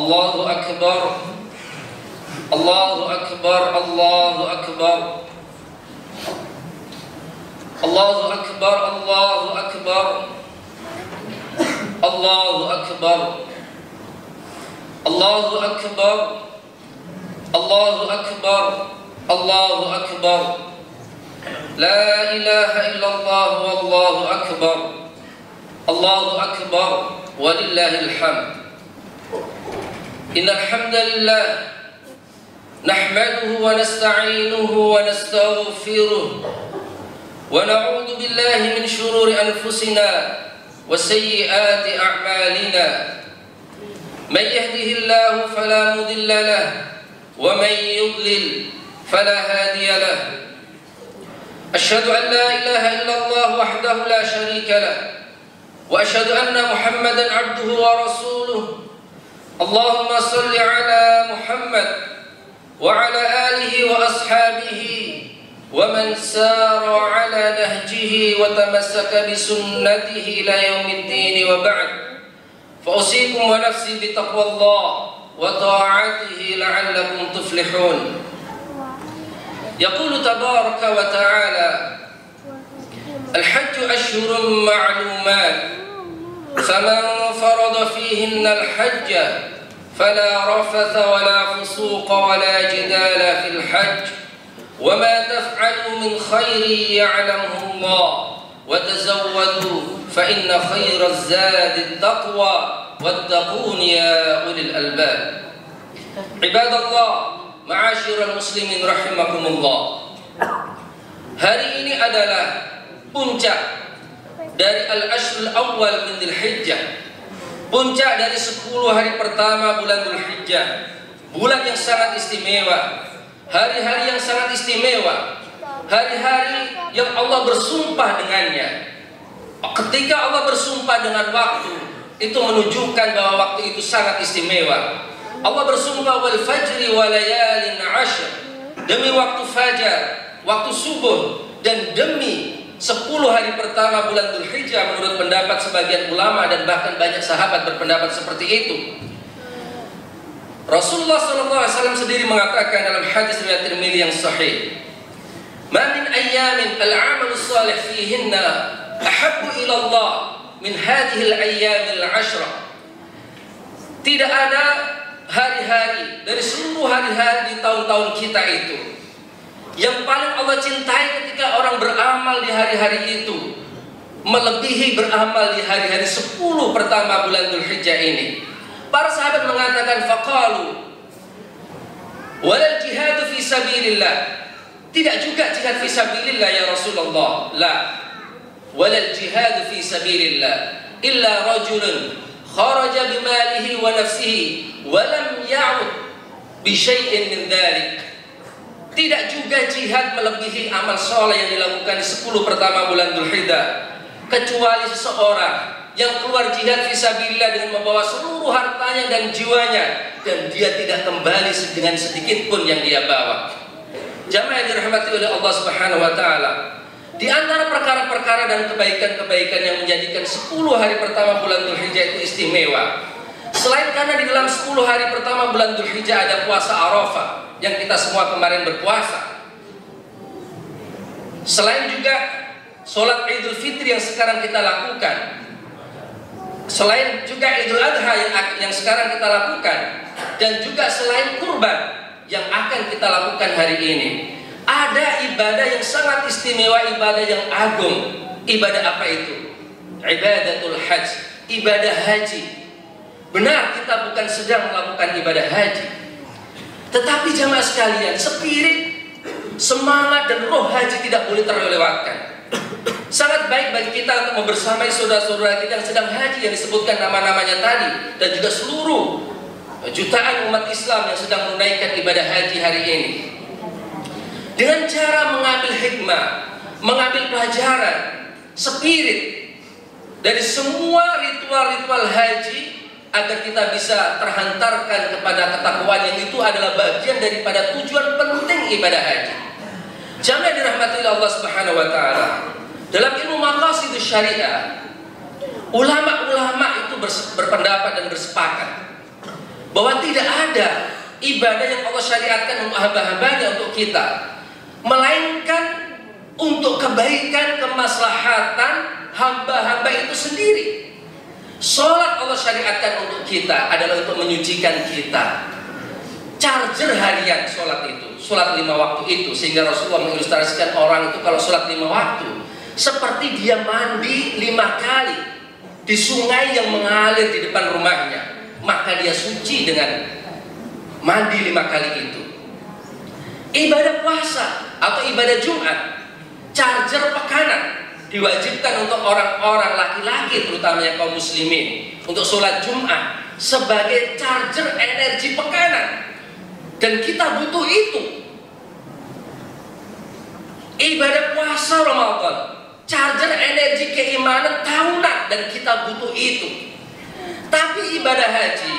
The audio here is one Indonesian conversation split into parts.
Allahu Akbar, Allahu Akbar, Allahu Akbar, Allahu Akbar, Allahu Akbar, Allahu Akbar, Allahu Akbar, Allahu Akbar, Allahu Akbar, La ilaha illallah wallahu akbar, Allahu Akbar, walillahil hamd. Innal hamdalillah nahmaduhu wa nasta'inuhu wa nastaghfiruh wa na'udzu billahi min shururi anfusina wa sayyiati a'malina. Man yahdihillahu fala mudilla lahu wa man yudlil fala hadiya lahu. Asyhadu an la ilaha illallah wahdahu la syarika lah wa asyhadu anna Muhammadan abduhu wa rasuluh. Allahumma salli ala Muhammad wa ala alihi wa ashabihi wa man sara ala nahjihi wa tamassaka bi sunnatihi ila yaumiddin wa ba'd. Fa usikum wa nafsi bi taqwallah wa ta'atihi la'allakum tuflihun. Yaqulu tabaraka wa ta'ala Al-hajju ashhurun ma'lumat faman farada fihinna al-hajja fala rafatha wala fusuqa wala jidala fil hajj wa ma taf'alu min khairin ya'lamuhu Allah wa tazawwadu fa inna khayra az-zadi at-taqwa wattaqun ya ulil albab. Ibadallah, ma'asyiral muslimin rahimakumullah. Hari ini adalah puncak dari al-ashrul awal min Dzulhijjah. Puncak dari 10 hari pertama bulan Dzulhijjah. Bulan yang sangat istimewa. Hari-hari yang sangat istimewa. Hari-hari yang Allah bersumpah dengannya. Ketika Allah bersumpah dengan waktu, itu menunjukkan bahwa waktu itu sangat istimewa. Allah bersumpah wal fajri wa layalin 'ashr, demi waktu fajar, waktu subuh, dan demi 10 hari pertama bulan Dzulhijjah menurut pendapat sebagian ulama dan bahkan banyak sahabat berpendapat seperti itu. Rasulullah SAW sendiri mengatakan dalam hadis riwayat Tirmidzi yang sahih, "Ma min ayyamin al-'amalu shalih fihinna ahabbu ila Allah min hadhihi al-ayyamil 'ashr." Tidak ada hari-hari dari seluruh hari-hari di tahun-tahun kita itu yang paling Allah cintai ketika orang beramal di hari-hari itu melebihi beramal di hari-hari 10 pertama bulan Dzulhijjah ini. Para sahabat mengatakan faqalu walal jihadu fi sabilillah. Tidak juga jihad fi sabilillah ya Rasulullah. La. Walal jihadu fi sabilillah illa rajulun kharaja bimalihi wa nafsihi wa lam ya'ud bi syai'in min dzalik. Tidak juga jihad melebihi amal soleh yang dilakukan di 10 pertama bulan Dzulhijjah, kecuali seseorang yang keluar jihad fisabilillah dengan membawa seluruh hartanya dan jiwanya, dan dia tidak kembali dengan sedikit pun yang dia bawa. Jamaah yang dirahmati oleh Allah Subhanahu wa taala, di antara perkara-perkara dan kebaikan-kebaikan yang menjadikan 10 hari pertama bulan Dzulhijjah itu istimewa, selain karena di dalam 10 hari pertama bulan Dzulhijjah ada puasa Arafah yang kita semua kemarin berpuasa, selain juga sholat Idul Fitri yang sekarang kita lakukan, selain juga Idul Adha yang sekarang kita lakukan, dan juga selain kurban yang akan kita lakukan hari ini, ada ibadah yang sangat istimewa, ibadah yang agung. Ibadah apa itu? Ibadatul hajj, ibadah haji. Benar, kita bukan sedang melakukan ibadah haji, tetapi jamaah sekalian, spirit, semangat dan roh haji tidak boleh terlewatkan. Sangat baik bagi kita untuk membersamai saudara-saudara kita yang sedang haji yang disebutkan nama-namanya tadi, dan juga seluruh jutaan umat Islam yang sedang menunaikan ibadah haji hari ini, dengan cara mengambil hikmah, mengambil pelajaran, spirit dari semua ritual-ritual haji, agar kita bisa terhantarkan kepada ketakwaan yang itu adalah bagian daripada tujuan penting ibadah haji. Jamaah dirahmati Allah Subhanahu wa taala. Dalam ilmu maqasidus syariah, ulama-ulama itu berpendapat dan bersepakat bahwa tidak ada ibadah yang Allah syariatkan untuk hamba-hambanya, untuk kita, melainkan untuk kebaikan, kemaslahatan hamba-hamba itu sendiri. Sholat Allah syariatkan untuk kita adalah untuk menyucikan kita. Charger harian sholat itu, sholat 5 waktu itu, sehingga Rasulullah mengilustrasikan orang itu kalau sholat 5 waktu seperti dia mandi 5 kali di sungai yang mengalir di depan rumahnya, maka dia suci dengan mandi 5 kali itu. Ibadah puasa atau ibadah Jumat, charger pekanan diwajibkan untuk orang-orang laki-laki, terutama yang kaum muslimin, untuk sholat Jumat sebagai charger energi pekanan. Dan kita butuh itu. Ibadah puasa Ramadan, charger energi keimanan tahunan, dan kita butuh itu. Tapi ibadah haji,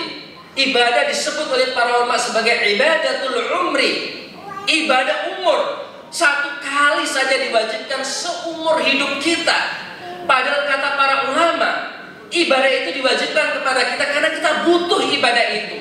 ibadah disebut oleh para ulama sebagai ibadatul umri, ibadah umur. 1 kali saja diwajibkan seumur hidup kita. Padahal kata para ulama, ibadah itu diwajibkan kepada kita karena kita butuh ibadah itu.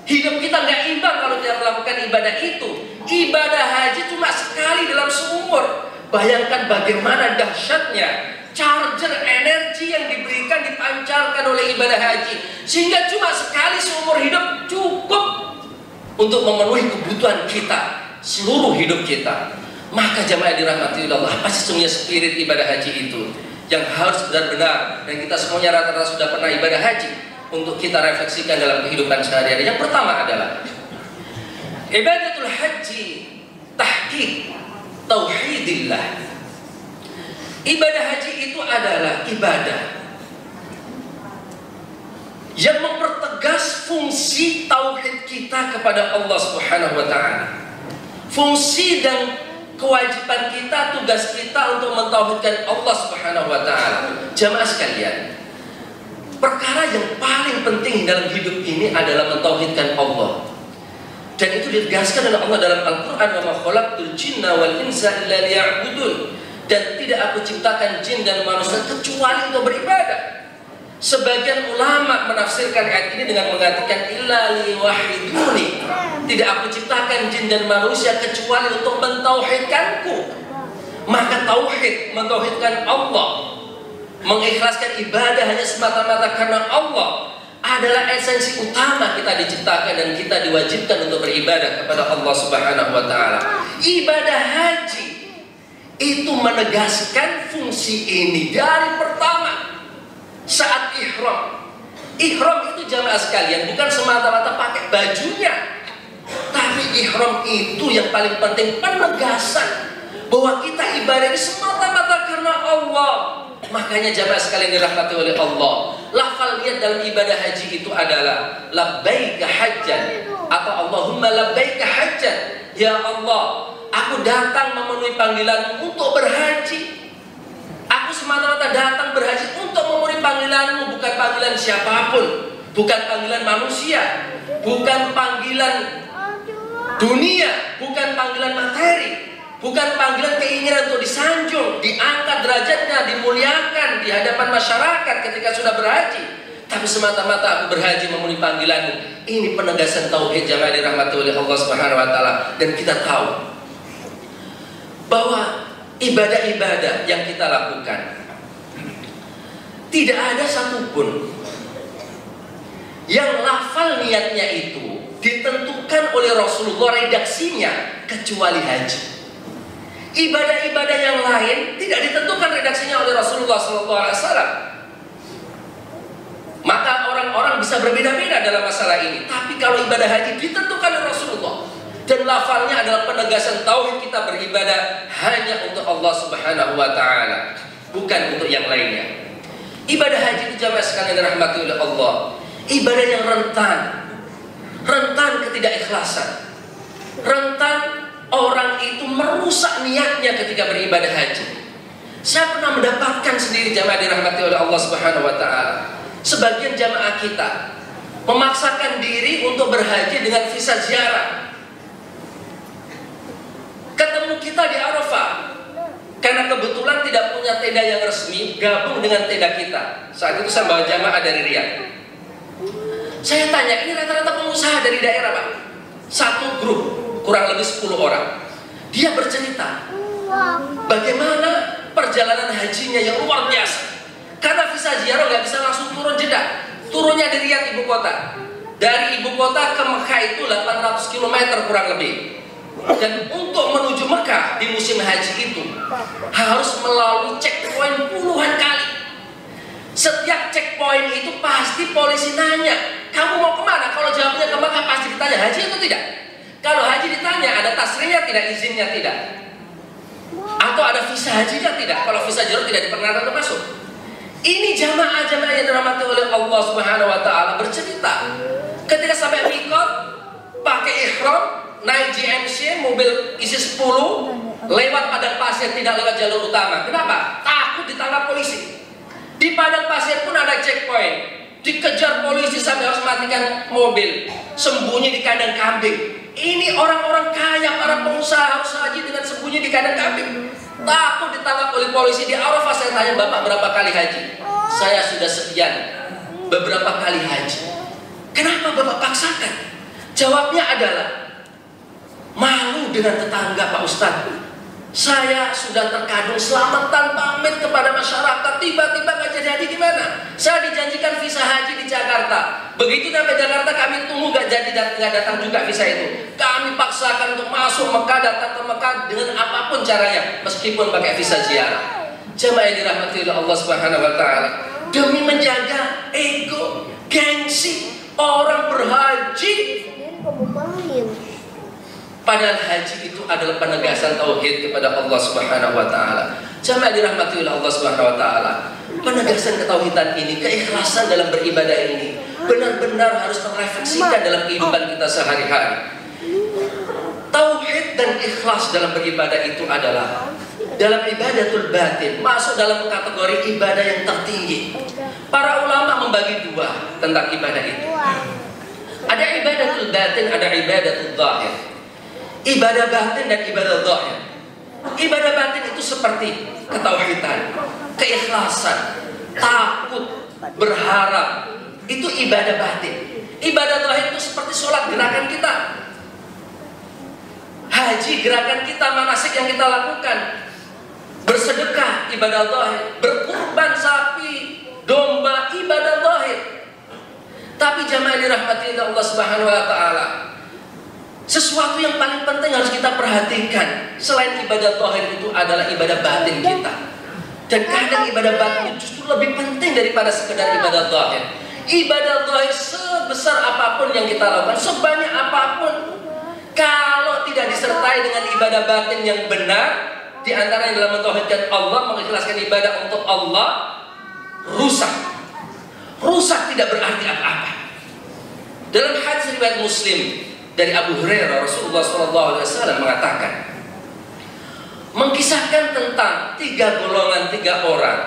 Hidup kita nggak imbang kalau tidak melakukan ibadah itu. Ibadah haji cuma sekali dalam seumur. Bayangkan bagaimana dahsyatnya charger energi yang diberikan, dipancarkan oleh ibadah haji, sehingga cuma sekali seumur hidup cukup untuk memenuhi kebutuhan kita seluruh hidup kita. Maka jamaah dirahmati Allah, apa sesungguhnya spirit ibadah haji itu yang harus benar-benar, dan kita semuanya rata-rata sudah pernah ibadah haji, untuk kita refleksikan dalam kehidupan sehari-hari. Yang pertama adalah ibadatul haji tahqiq tauhidillah. Ibadah haji itu adalah ibadah yang mempertegas fungsi tauhid kita kepada Allah Subhanahu wa taala. Fungsi dan kewajiban kita, tugas kita untuk mentauhidkan Allah Subhanahu wa taala. Jamaah sekalian, perkara yang paling penting dalam hidup ini adalah mentauhidkan Allah. Dan itu ditegaskan oleh Allah dalam Al-Quran, wa ma khalaqtul jinna wal insa illa liya'budun. Dan tidak aku ciptakan jin dan manusia kecuali untuk beribadah. Sebagian ulama menafsirkan ayat ini dengan mengatakan illa liwahiduni. Tidak aku ciptakan jin dan manusia kecuali untuk mentauhidkanku. Maka tauhid, mentauhidkan Allah, mengikhlaskan ibadah hanya semata-mata karena Allah adalah esensi utama kita diciptakan dan kita diwajibkan untuk beribadah kepada Allah Subhanahu wa taala. Ibadah haji itu menegaskan fungsi ini dari pertama saat ihram. Ihram itu jamaah sekalian bukan semata-mata pakai bajunya, tapi ihram itu yang paling penting penegasan bahwa kita ibadah ini semata-mata karena Allah. Makanya jamaah sekalian dirahmati oleh Allah, lafal niat dalam ibadah haji itu adalah labbaika hajjan atau Allahumma labbaika hajjan. Ya Allah, aku datang memenuhi panggilanmu untuk berhaji. Aku semata-mata datang berhaji untuk memenuhi panggilanmu, bukan panggilan siapapun, bukan panggilan manusia, bukan panggilan dunia, bukan panggilan materi, bukan panggilan keinginan untuk disanjung, diangkat derajatnya, dimuliakan di hadapan masyarakat ketika sudah berhaji. Tapi semata-mata aku berhaji memenuhi panggilanmu. Ini penegasan tauhid jamaah dirahmati oleh Allah Subhanahu wa taala. Dan kita tahu bahwa ibadah-ibadah yang kita lakukan tidak ada satupun yang lafal niatnya itu ditentukan oleh Rasulullah redaksinya kecuali haji. Ibadah-ibadah yang lain tidak ditentukan redaksinya oleh Rasulullah SAW. Maka orang-orang bisa berbeda-beda dalam masalah ini. Tapi kalau ibadah haji ditentukan oleh Rasulullah, dan lafalnya adalah penegasan tauhid kita beribadah hanya untuk Allah Subhanahu wa taala, bukan untuk yang lainnya. Ibadah haji itu jamaah sekalian dirahmati oleh Allah, ibadah yang rentan ketidakikhlasan, rentan orang itu merusak niatnya ketika beribadah haji. Saya pernah mendapatkan sendiri jamaah dirahmati oleh Allah Subhanahu wa taala, sebagian jamaah kita memaksakan diri untuk berhaji dengan visa ziarah. Ketemu kita di Arafah, karena kebetulan tidak punya tenda yang resmi, gabung dengan tenda kita. Saat itu saya bawa jamaah dari Riyadh. Saya tanya, ini rata-rata pengusaha dari daerah Pak. Satu grup, kurang lebih 10 orang. Dia bercerita bagaimana perjalanan hajinya yang luar biasa. Karena visa ziarah nggak bisa langsung turun Jeddah. Turunnya di Riyadh, ibu kota. Dari ibu kota ke Mekah itu 800 km kurang lebih. Dan untuk menuju Mekah di musim haji itu harus melalui checkpoint puluhan kali. Setiap checkpoint itu pasti polisi nanya, kamu mau kemana? Kalau jawabnya ke Mekah pasti ditanya haji atau tidak. Kalau haji ditanya ada tasrihnya tidak, izinnya tidak, atau ada visa hajinya tidak. Kalau visa ziarah tidak diperkenankan untuk masuk. Ini jamaah-jamaah yang dirahmati oleh Allah Subhanahu wa taala bercerita ketika sampai mikot pakai ihram, naik GMC mobil isi 10, lewat padang pasir, tidak lewat jalur utama. Kenapa? Takut ditangkap polisi. Di padang pasir pun ada checkpoint, dikejar polisi sampai harus matikan mobil, sembunyi di kandang kambing. Ini orang-orang kaya, para pengusaha harus haji dengan sembunyi di kandang kambing. Takut ditangkap oleh polisi. Di Arafah saya tanya, Bapak berapa kali haji? Saya sudah sekian, beberapa kali haji. Kenapa Bapak paksakan? Jawabnya adalah malu dengan tetangga Pak Ustadz. Saya sudah terkadung selamatan pamit kepada masyarakat, tiba-tiba nggak jadi haji gimana? Saya dijanjikan visa haji di Jakarta. Begitu sampai Jakarta kami tunggu nggak datang juga visa itu. Kami paksakan untuk masuk Mekah, datang ke Mekah dengan apapun caranya, meskipun pakai visa ziarah. Jemaah yang dirahmati oleh Allah Subhanahu wa taala, demi menjaga ego, gengsi orang berhaji. Padahal haji itu adalah penegasan tauhid kepada Allah Subhanahu wa taala. Jemaah dirahmati oleh Allah Subhanahu wa taala, penegasan ketauhidan ini, keikhlasan dalam beribadah ini benar-benar harus terrefleksikan dalam kehidupan kita sehari-hari. Tauhid dan ikhlas dalam beribadah itu adalah dalam ibadatul batin, masuk dalam kategori ibadah yang tertinggi. Para ulama membagi dua tentang ibadah itu. Ada ibadatul batin, ada ibadatul zahir. Ibadah batin dan ibadah zahir. Ibadah batin itu seperti ketauhidan, keikhlasan, takut, berharap. Itu ibadah batin. Ibadah zahir itu seperti sholat, gerakan kita. Haji, gerakan kita, manasik yang kita lakukan. Bersedekah, ibadah zahir. Berkurban sapi, domba, ibadah zahir. Tapi jamaah dirahmati Allah Subhanahu wa taala, sesuatu yang paling penting harus kita perhatikan selain ibadah zahir itu adalah ibadah batin kita. Dan kadang ibadah batin justru lebih penting daripada sekedar ibadah zahir. Ibadah zahir sebesar apapun yang kita lakukan, sebanyak apapun, kalau tidak disertai dengan ibadah batin yang benar, di antara yang dalam mentauhidkan Allah, mengikhlaskan ibadah untuk Allah, rusak. Rusak tidak berarti apa-apa. Dalam hadis riwayat Muslim dari Abu Hurairah, Rasulullah SAW mengatakan, mengkisahkan tentang 3 golongan, 3 orang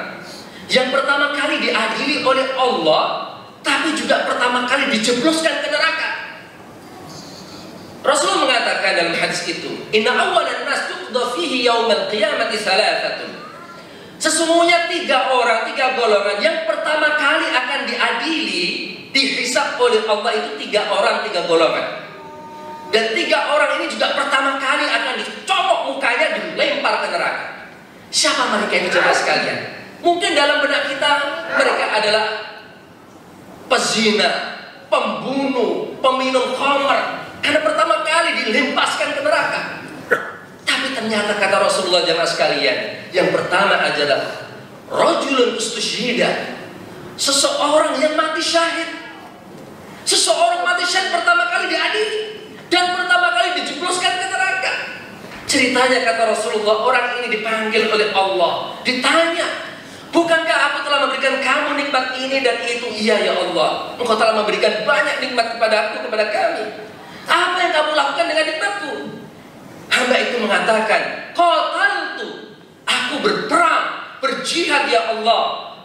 yang pertama kali diadili oleh Allah, tapi juga pertama kali dijebloskan ke neraka. Rasulullah mengatakan dalam hadis itu, inna awwalan nas tuqda fihi yaumal qiyamati thalathatun. Sesungguhnya 3 orang, 3 golongan yang pertama kali akan diadili, dihisab oleh Allah itu 3 orang, 3 golongan. Dan 3 orang ini juga pertama kali akan dicomok mukanya, dilempar ke neraka. Siapa mereka ini jemaah sekalian? Mungkin dalam benak kita mereka adalah pezina, pembunuh, peminum khamr, karena pertama kali dilempaskan ke neraka. Tapi ternyata kata Rasulullah jemaah sekalian, yang pertama adalah rajulun ustusyhida, seseorang yang mati syahid. Seseorang mati syahid pertama kali diadili dan pertama kali dijebloskan ke neraka. Ceritanya kata Rasulullah, orang ini dipanggil oleh Allah, ditanya, bukankah aku telah memberikan kamu nikmat ini dan itu? Iya ya Allah, Engkau telah memberikan banyak nikmat kepada aku, kepada kami. Apa yang kamu lakukan dengan nikmatku? Hamba itu mengatakan, qataltu, aku berperang, berjihad ya Allah.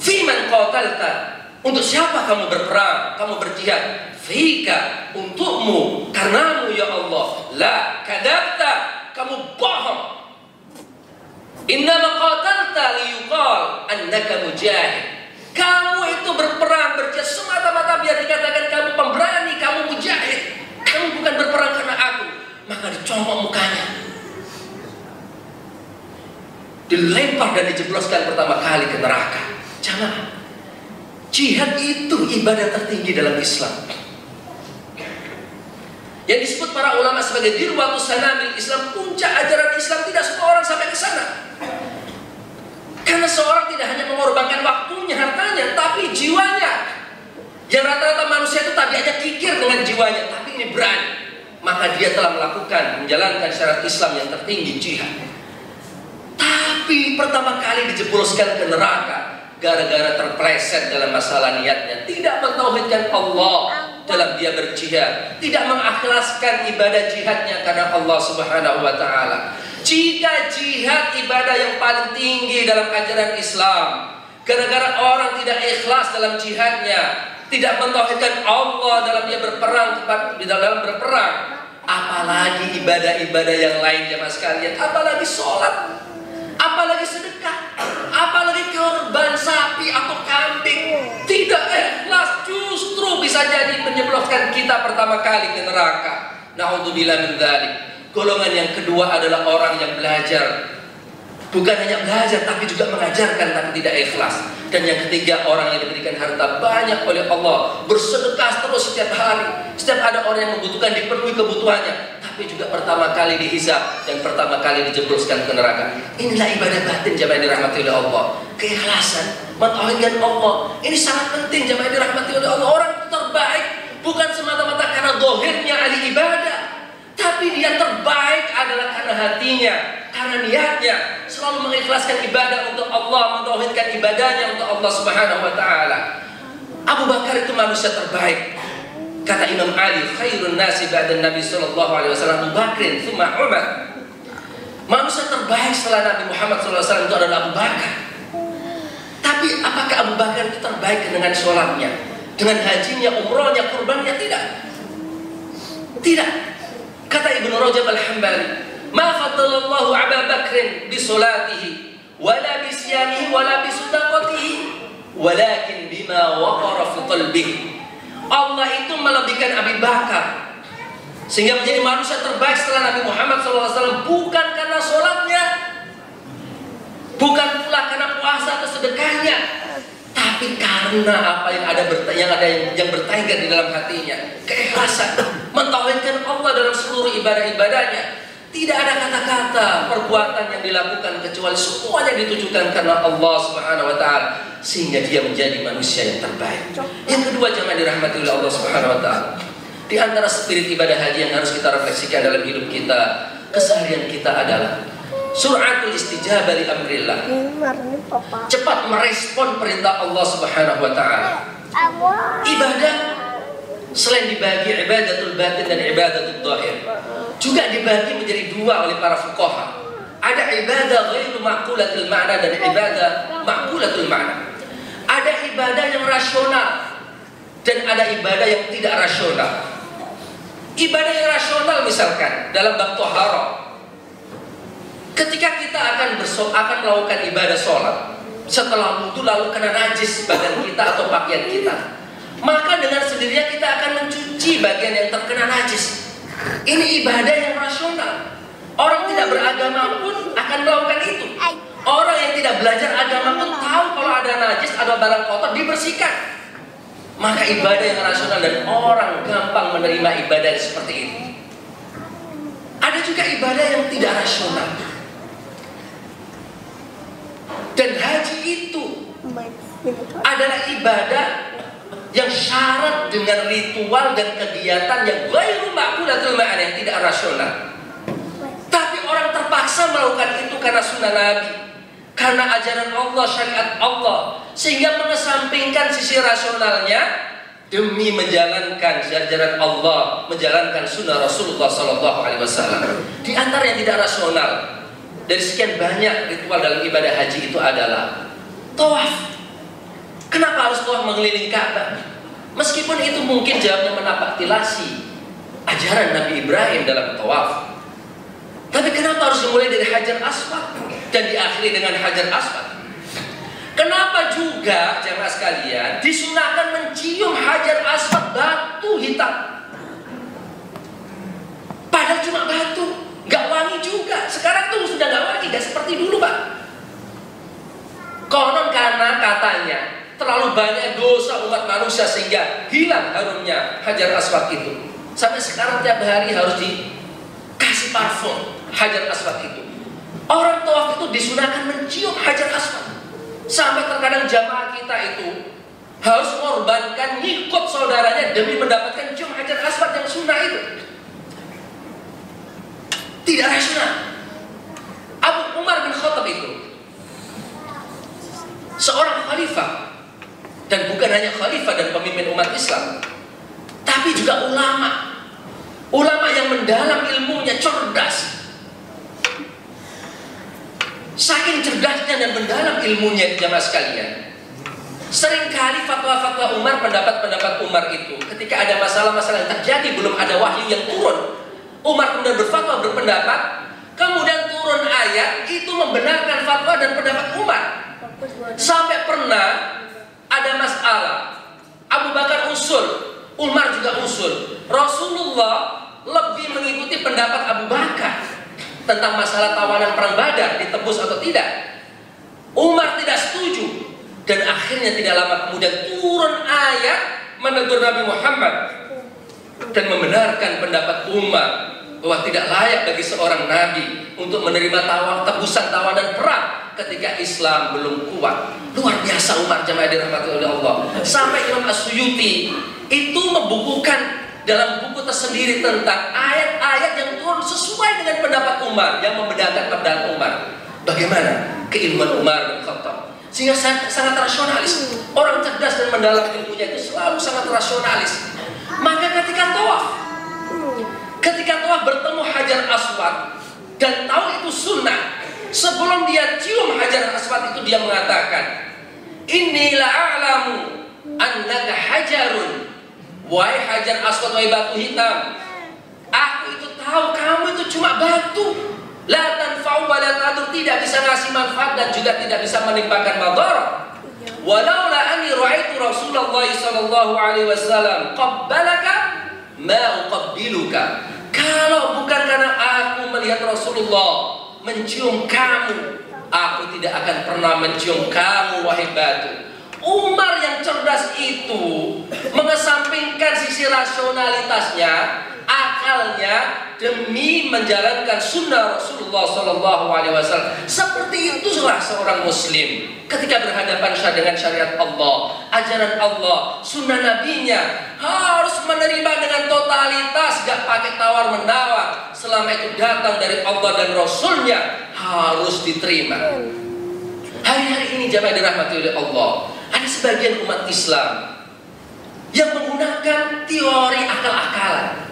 Fiman qatalta, untuk siapa kamu berperang, kamu berjihad? Fika, untukmu, karenamu ya Allah. La kadabta, kamu bohong. Innama qatalta liyuqal annaka mujahid. Kamu itu berperang, berjihad semata-mata biar dikatakan kamu pemberani, kamu mujahid. Kamu bukan berperang karena aku. Maka dicongkok mukanya, dilempar dan dijebloskan pertama kali ke neraka. Jamaah, jihad itu ibadah tertinggi dalam Islam, yang disebut para ulama sebagai dirwatus sanamil Islam, puncak ajaran Islam. Tidak semua orang sampai ke sana. Karena seorang tidak hanya mengorbankan waktunya, hartanya, tapi jiwanya. Yang rata-rata manusia itu tabiatnya kikir dengan jiwanya, tapi ini berani. Maka dia telah melakukan, menjalankan syariat Islam yang tertinggi, jihad. Tapi pertama kali dijebloskan ke neraka gara-gara terpleset dalam masalah niatnya, tidak mentauhidkan Allah dalam dia berjihad, tidak mengikhlaskan ibadah jihadnya karena Allah Subhanahu wa taala. Jika jihad ibadah yang paling tinggi dalam ajaran Islam, gara-gara orang tidak ikhlas dalam jihadnya, tidak mentauhidkan Allah dalam dia berperang, di dalam berperang, apalagi ibadah-ibadah yang lain jamaah sekalian, apalagi sholat, apalagi sedekah, apalagi korban sapi atau kambing, tidak ikhlas, justru bisa jadi menjebloskan kita pertama kali ke neraka. Na'udzubillah min dzalik. Golongan yang kedua adalah orang yang belajar, bukan hanya belajar tapi juga mengajarkan tapi tidak ikhlas. Dan yang ketiga, orang yang diberikan harta banyak oleh Allah, bersedekah terus setiap hari, setiap ada orang yang membutuhkan dipenuhi kebutuhannya, tapi juga pertama kali dihisab dan pertama kali dijebloskan ke neraka. Inilah ibadah batin jamaah yang dirahmati oleh Allah. Keikhlasan, mentauhidkan Allah, ini sangat penting jamaah yang dirahmati oleh Allah. Orang terbaik bukan semata-mata karena zahirnya ahli ibadah, tapi dia terbaik adalah karena hatinya, karena niatnya selalu mengikhlaskan ibadah untuk Allah, mentauhidkan ibadahnya untuk Allah Subhanahu wa taala. Abu Bakar itu manusia terbaik. Kata Imam Ali, khairun nasi ba'da Nabi sallallahu alaihi wasallam Abu Bakrin tsumma Umar. Manusia terbaik setelah Nabi Muhammad sallallahu alaihi wasallam itu adalah Abu Bakar. Tapi apakah Abu Bakar itu terbaik dengan sholatnya, dengan hajinya, umrohnya, kurbannya? Tidak. Tidak. Kata Ibnu Rajab Al-Hambali, ma faddalallahu Abu Bakrin bi salatihi wala bi siyamihi wala bi sadaqatihi walakin bima waqara fi qalbihi. Allah itu melebihkan Abu Bakar sehingga menjadi manusia terbaik setelah Nabi Muhammad SAW, bukan karena sholatnya, bukan pula karena puasa atau sedekahnya, tapi karena apa yang yang bertengger di dalam hatinya, keikhlasan, mentauhidkan Allah dalam seluruh ibadah-ibadahnya. Tidak ada kata-kata, perbuatan yang dilakukan kecuali semuanya ditujukan karena Allah Subhanahu wa taala, sehingga dia menjadi manusia yang terbaik. Yang kedua, jemaah dirahmati oleh Allah Subhanahu wa taala, di antara spirit ibadah haji yang harus kita refleksikan dalam hidup kita, keseharian kita adalah sur'atul istijabah li amrillah. Cepat merespon perintah Allah Subhanahu wa taala. Ibadah selain dibagi ibadatul batin dan ibadatul zahir, juga dibagi menjadi dua oleh para fuqaha. Ada ibadah ghairu ma'qulatul ma'na dan ibadah ma'qulatul ma'na. Ada ibadah yang rasional dan ada ibadah yang tidak rasional. Ibadah yang rasional misalkan dalam bab thaharah, ketika kita akan melakukan ibadah sholat, setelah wudu lalu kena najis badan kita atau pakaian kita, maka dengan sendirinya kita akan mencuci bagian yang terkena najis. Ini ibadah yang rasional. Orang tidak beragama pun akan melakukan itu. Orang yang tidak belajar agama pun tahu kalau ada najis, ada barang kotor, dibersihkan. Maka ibadah yang rasional, dan orang gampang menerima ibadah seperti ini. Ada juga ibadah yang tidak rasional. Dan haji itu adalah ibadah yang syarat dengan ritual dan kegiatan yang ghairu ma'qulatul ma'na, yang tidak rasional. Tapi orang terpaksa melakukan itu karena sunnah Nabi, karena ajaran Allah, syariat Allah, sehingga mengesampingkan sisi rasionalnya demi menjalankan ajaran Allah, menjalankan sunnah Rasulullah SAW. Di antara yang tidak rasional dari sekian banyak ritual dalam ibadah haji itu adalah tawaf. Kenapa harus tawaf mengelilingi Ka'bah? Meskipun itu mungkin jawabnya menapaktilasi ajaran Nabi Ibrahim dalam tawaf, tapi kenapa harus dimulai dari Hajar Aswad dan diakhiri dengan Hajar Aswad? Kenapa juga jamaah sekalian disunahkan mencium hajar aswad, batu hitam. Padahal cuma batu, nggak wangi juga. Sekarang tuh sudah nggak wangi, nggak seperti dulu, Pak. Konon karena katanya terlalu banyak dosa umat manusia sehingga hilang harumnya hajar aswad itu. Sampai sekarang tiap hari harus dikasih parfum hajar aswad itu. Orang tawaf itu disunahkan mencium hajar aswad. Sampai terkadang jamaah kita itu harus mengorbankan ngikut saudaranya demi mendapatkan cium hajar aswad yang sunnah itu. Tidak rasional. Abu Umar bin Khattab itu seorang khalifah, dan bukan hanya khalifah dan pemimpin umat Islam, tapi juga ulama. Ulama yang mendalam ilmunya, cerdas. Saking cerdasnya dan mendalam ilmunya, jamaah sekalian, seringkali fatwa-fatwa Umar, pendapat-pendapat Umar itu ketika ada masalah-masalah yang terjadi, belum ada wahyu yang turun, Umar kemudian berfatwa, berpendapat, kemudian turun ayat itu membenarkan fatwa dan pendapat Umar. Sampai pernah ada masalah, Abu Bakar usul, Umar juga usul. Rasulullah lebih mengikuti pendapat Abu Bakar tentang masalah tawanan perang Badar, ditebus atau tidak. Umar tidak setuju, dan akhirnya tidak lama kemudian turun ayat menegur Nabi Muhammad dan membenarkan pendapat Umar bahwa tidak layak bagi seorang nabi untuk menerima tebusan tawanan perang ketika Islam belum kuat. Luar biasa Umar, jamaah dirahmati oleh Allah. Sampai Imam As-Suyuti itu membukukan dalam buku tersendiri tentang ayat-ayat yang turun sesuai dengan pendapat Umar, yang membedakan pendapat Umar. Bagaimana keilmuan Umar bin Khattab, sehingga sangat rasionalis. Orang cerdas dan mendalam ilmunya itu selalu sangat rasionalis. Maka ketika tawaf bertemu hajar aswad dan tahu itu sunnah, sebelum dia cium hajar aswad itu dia mengatakan, "Inni la'alamu annaka hajarun." Wahai hajar aswad, wahai batu hitam, aku itu tahu kamu itu cuma batu. La tanfa'u wa la tadur, tidak bisa ngasih manfaat dan juga tidak bisa menimpakan madarat. Walaula anni ra'aitu Rasulullah sallallahu alaihi wasallam qabbalaka ma uqabbiluka. Kalau bukan karena aku melihat Rasulullah mencium kamu, aku tidak akan pernah mencium kamu, wahai batu. Umar yang cerdas itu mengesampingkan sisi rasionalitasnya, akalnya, demi menjalankan sunnah Rasulullah SAW. Seperti itulah seorang Muslim ketika berhadapan dengan syariat Allah, ajaran Allah, sunnah nabinya, harus menerima dengan totalitas, gak pakai tawar menawar. Selama itu datang dari Allah dan Rasulnya, harus diterima. Hari-hari ini jamaah dirahmati oleh Allah, ada sebagian umat Islam yang menggunakan teori akal-akalan,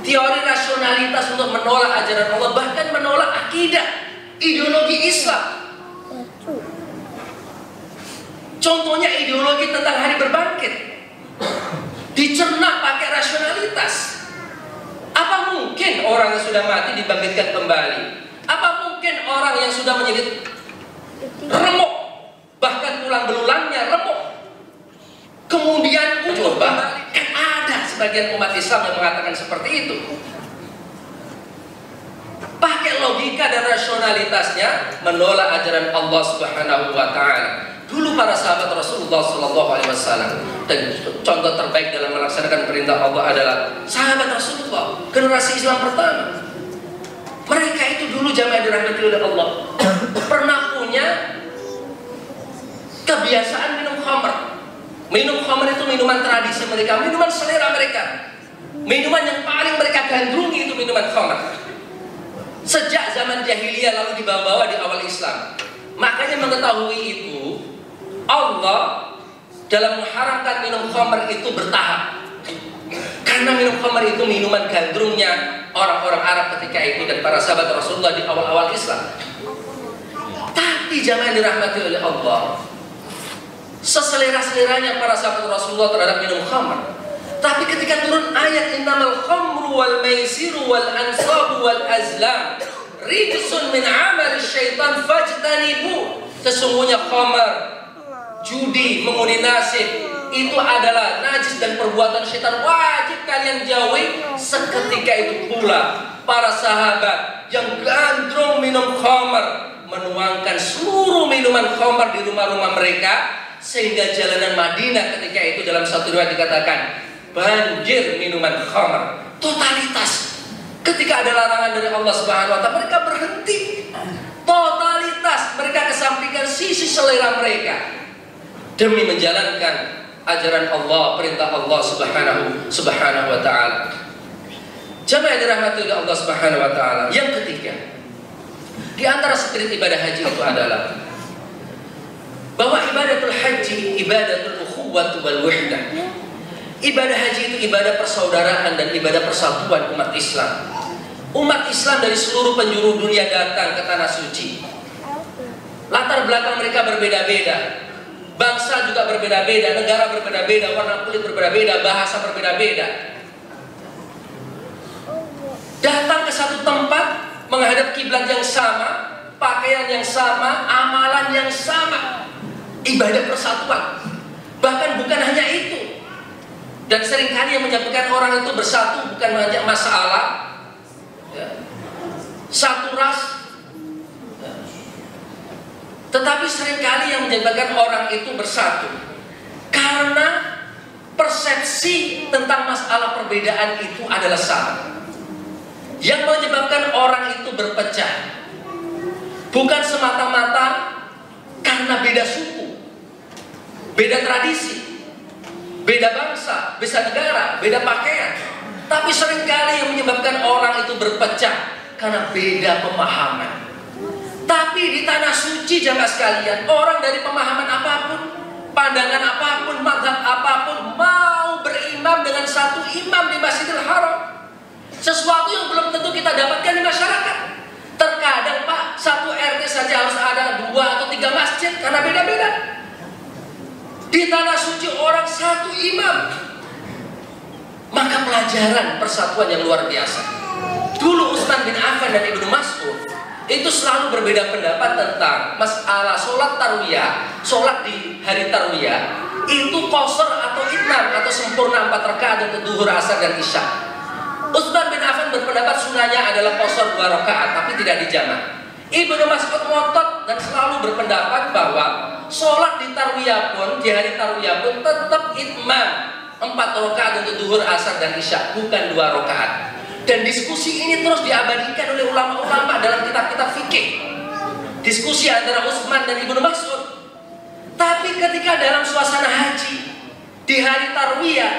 teori rasionalitas untuk menolak ajaran Allah, bahkan menolak akidah, ideologi Islam. Contohnya ideologi tentang hari berbangkit, dicerna pakai rasionalitas. Apa mungkin orang yang sudah mati dibangkitkan kembali? Apa mungkin orang yang sudah menjadi remuk, bahkan tulang belulangnya remuk, kemudian muncul kembali? Kan ada sebagian umat Islam yang mengatakan seperti itu. Pakai logika dan rasionalitasnya menolak ajaran Allah Subhanahu wa taala. Dulu para sahabat Rasulullah SAW, dan contoh terbaik dalam melaksanakan perintah Allah adalah sahabat Rasulullah, generasi Islam pertama. Mereka itu dulu jamaah dirahmati oleh Allah pernah punya kebiasaan minum khamr. Minum khamr itu minuman tradisi mereka, minuman selera mereka, minuman yang paling mereka gandrungi itu minuman khamr. Sejak zaman jahiliyah lalu dibawa-bawa di awal Islam. Makanya mengetahui itu, Allah dalam mengharamkan minum khamr itu bertahap. Karena minum khamr itu minuman gandrungnya orang-orang Arab ketika itu dan para sahabat Rasulullah di awal-awal Islam. Tapi jamaah dirahmati oleh Allah, seselera-seleranya para sahabat Rasulullah terhadap minum khamr. Tapi ketika turun ayat innamal khamru wal maisiru wal ansabu wal azlam rijsun min amali syaitan fajtanibu, sesungguhnya khamr, judi, mengundi nasib, itu adalah najis dan perbuatan syaitan, wajib kalian jauhi. Seketika itu pula para sahabat yang gandrung minum khamar menuangkan seluruh minuman khamar di rumah-rumah mereka, sehingga jalanan Madinah ketika itu dalam satu riwayat dikatakan banjir minuman khamar, totalitas. Ketika ada larangan dari Allah Subhanahu wa taala, mereka berhenti. Totalitas, mereka kesampingkan sisi selera mereka demi menjalankan ajaran Allah, perintah Allah Subhanahu wa taala. Jamaah yang dirahmati oleh Allah Subhanahu wa taala. Yang ketiga, di antara spirit ibadah haji itu adalah bahwa ibadatul haji ibadatul ukhuwah wal wahdah. Ibadah haji itu ibadah persaudaraan dan ibadah persatuan umat Islam. Umat Islam dari seluruh penjuru dunia datang ke tanah suci. Latar belakang mereka berbeda-beda. Bangsa juga berbeda-beda, negara berbeda-beda, warna kulit berbeda-beda, bahasa berbeda-beda. Datang ke satu tempat, menghadap kiblat yang sama, pakaian yang sama, amalan yang sama, ibadah persatuan. Bahkan bukan hanya itu. Dan seringkali yang menyebabkan orang itu bersatu bukan hanya masalah ya, satu ras, ya, tetapi seringkali yang menyebabkan orang itu bersatu karena persepsi tentang masalah perbedaan itu adalah sama. Yang menyebabkan orang itu berpecah bukan semata-mata karena beda suku, beda tradisi, beda bangsa, beda negara, beda pakaian, tapi seringkali yang menyebabkan orang itu berpecah karena beda pemahaman. Tapi di tanah suci jamaah sekalian, orang dari pemahaman apapun, pandangan apapun, mazhab apapun, mau berimam dengan satu imam di Masjidil Haram. Sesuatu yang belum tentu kita dapatkan di masyarakat. Terkadang Pak, satu RT saja harus ada 2 atau 3 masjid karena beda-beda. Di tanah suci orang satu imam. Maka pelajaran persatuan yang luar biasa. Dulu Utsman bin Affan dan Ibnu Mas'ud itu selalu berbeda pendapat tentang masalah sholat tarwiyah. Sholat di hari tarwiyah itu qasar atau itmam atau sempurna 4 rakaat untuk duhur, asar dan isya. Utsman bin Affan berpendapat sunnahnya adalah qasar 2 rakaat tapi tidak dijamak. Ibnu Mas'ud ngotot dan selalu berpendapat bahwa sholat di tarwiyah pun, di hari tarwiyah pun tetap itmam 4 rakaat untuk duhur, asar dan isya, bukan 2 rakaat. Dan diskusi ini terus diabadikan oleh ulama-ulama dalam kitab-kitab fikih. Diskusi antara Utsman dan Ibnu Mas'ud. Tapi ketika dalam suasana haji di hari tarwiyah,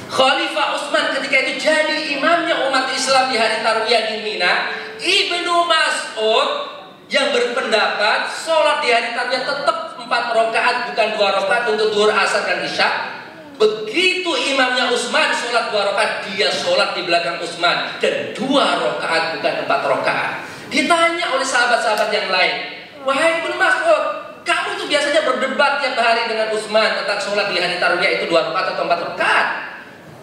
Khalifah Utsman ketika itu jadi imamnya umat Islam di hari tarwiyah di Mina, Ibnu Mas'ud yang berpendapat sholat di hari tarwiyah tetap 4 rakaat bukan 2 rakaat untuk duhur, asar dan isya. Begitu imamnya Utsman sholat 2 rakaat, dia sholat di belakang Utsman dan 2 rakaat bukan 4 rakaat. Ditanya oleh sahabat-sahabat yang lain, wahai Ibnu Mas'ud, kamu tuh biasanya berdebat tiap hari dengan Utsman tentang sholat di hari tarwiyah itu 2 rakaat atau 4 rakaat.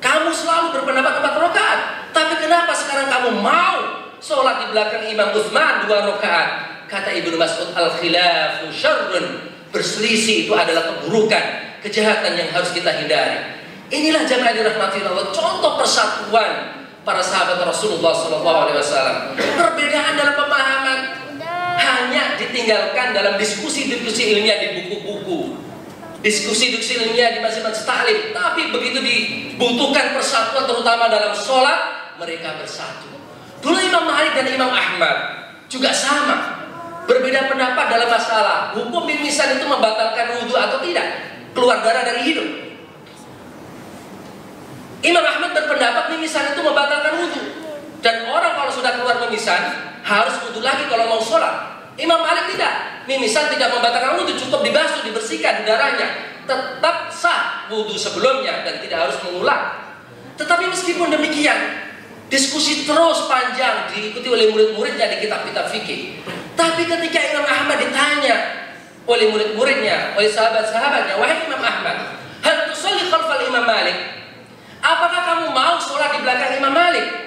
Kamu selalu berpendapat 4 rakaat, tapi kenapa sekarang kamu mau sholat di belakang Imam Utsman 2 rakaat? Kata Ibnu Mas'ud, al-khilafu syarrun, berselisih itu adalah keburukan, kejahatan yang harus kita hindari. Inilah jamaah dirahmati Allah, contoh persatuan para sahabat Rasulullah SAW. Perbedaan dalam pemahaman hanya ditinggalkan dalam diskusi-diskusi ilmiah di buku-buku, diskusi-diskusi ilmiah di masjid-masjid taklim. Tapi begitu dibutuhkan persatuan terutama dalam sholat, mereka bersatu. Dulu Imam Malik dan Imam Ahmad juga sama, berbeda pendapat dalam masalah hukum mimisan itu membatalkan wudhu atau tidak, keluar darah dari hidung. Imam Ahmad berpendapat mimisan itu membatalkan wudhu, dan orang kalau sudah keluar mimisan harus wudhu lagi kalau mau sholat. Imam Malik tidak, mimisan tidak membatalkan wudhu, cukup dibasuh, dibersihkan darahnya, tetap sah wudhu sebelumnya dan tidak harus mengulang. Tetapi meskipun demikian, diskusi terus panjang diikuti oleh murid-muridnya di kitab-kitab fikih. Tapi ketika Imam Ahmad ditanya oleh murid-muridnya, oleh sahabat-sahabatnya, wahai Imam Ahmad, hal tusalli khalfal Imam Malik? Apakah kamu mau sholat di belakang Imam Malik?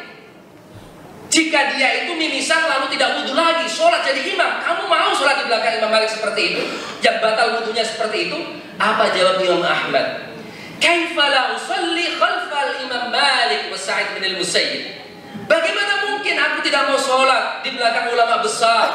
Jika dia itu mimisan lalu tidak wudhu lagi, sholat sholat jadi imam. Kamu mau sholat di belakang Imam Malik seperti itu? Yang batal wudunya seperti itu? Apa jawab Imam Ahmad? Kaifa la usalli khalfal Imam Malik wa Sa'id bin al-Musayyib? Bagaimana mungkin aku tidak mau sholat di belakang ulama besar,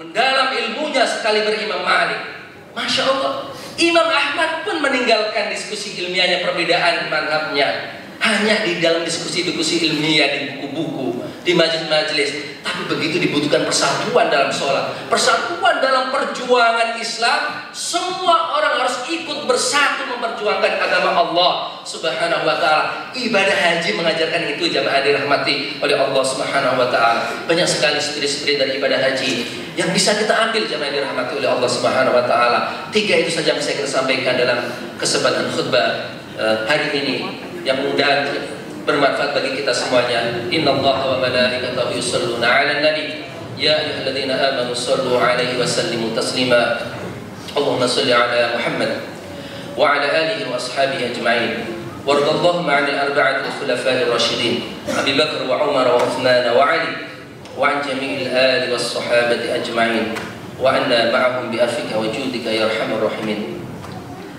mendalam ilmunya sekali berimam Malik? Masya Allah, Imam Ahmad pun meninggalkan diskusi ilmiahnya, perbedaan madhabnya, hanya di dalam diskusi-diskusi ilmiah di buku-buku, di majelis-majelis. Tapi begitu dibutuhkan persatuan dalam sholat, persatuan dalam perjuangan Islam, semua orang harus ikut bersatu memperjuangkan agama Allah Subhanahu wa ta'ala. Ibadah haji mengajarkan itu, jamaah dirahmati oleh Allah Subhanahu wa ta'ala. Banyak sekali spirit-spirit dari ibadah haji yang bisa kita ambil, jamaah dirahmati oleh Allah Subhanahu wa ta'ala. 3 itu saja yang bisa kita sampaikan dalam kesempatan khutbah hari ini, yang mudah bermanfaat bagi kita semuanya. Innallaha wa malaikatahu yusholluna 'alan nabi ya ayyuhalladzina amanu shallu 'alaihi wa sallimu taslima. Allahumma shalli 'ala Muhammad wa 'ala alihi wa ashabihi ajma'in. Wardallahumma 'anil arba'atil khulafa'ir rasyidin Abi Bakar wa Umar wa Uthman wa Ali wa 'an jami'il ali was sahabati ajma'in wa anna ma'ahum bi afika wa judika ya arhamar rahimin.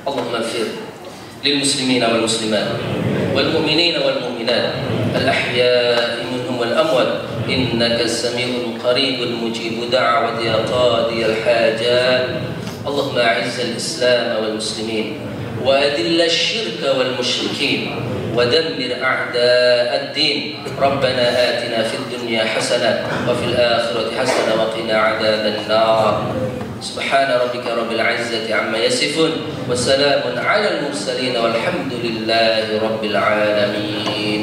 Allahumma ighfir للمسلمين والمسلمات والمؤمنين والمؤمنات الأحياء منهم والأموات إنك السميع القريب المجيب دعوة يا قاضي الحاجات. اللهم أعز الإسلام والمسلمين وأذل الشرك والمشركين ودمر أعداء الدين. ربنا آتنا في الدنيا حسنة وفي الآخرة حسنة وقنا عذاب النار. سبحان ربك رب العزة عما يصفون وسلام على المرسلين والحمد لله رب العالمين.